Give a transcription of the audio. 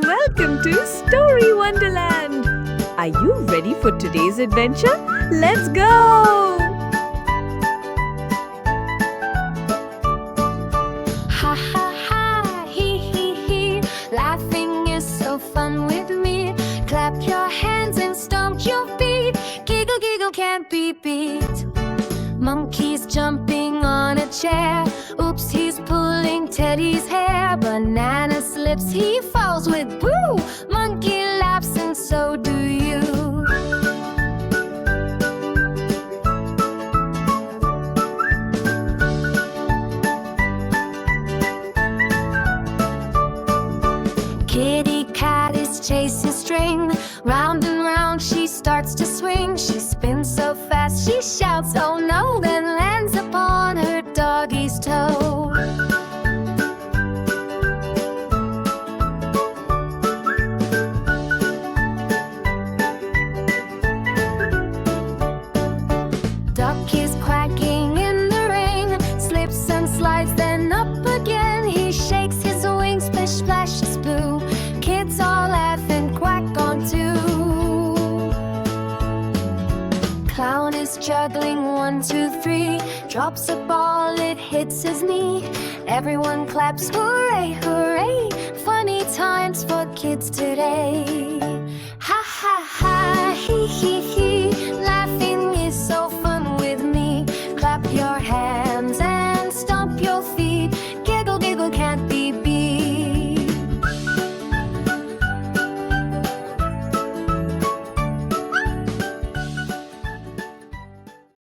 welcome to Story Wonderland. Are you ready for today's adventure? Let's go! Ha ha ha, hee hee hee. Laughing is so fun with me. Clap your hands and stomp your feet. Giggle, giggle can't be beat. Monkey's jumping on a chair. Oops, he's pulling Teddy's hair. Banana slips, he falls with boo. Monkey laughs and so do you. Kitty cat is chasing string. Round and round she starts to swing. She spins so fast she shouts, oh no, then lands upon her doggy's toe. Duck is quacking in the ring. Slips and slides then up again. He shakes his wings, splish splash spoo. Kids all laugh and quack on too. Clown is juggling 1, 2, 3. Drops a ball, it hits his knee. Everyone claps, hooray, hooray. Funny times for kids today. Ha ha ha, hee hee hee. Laughing is so fun with me. Clap your hands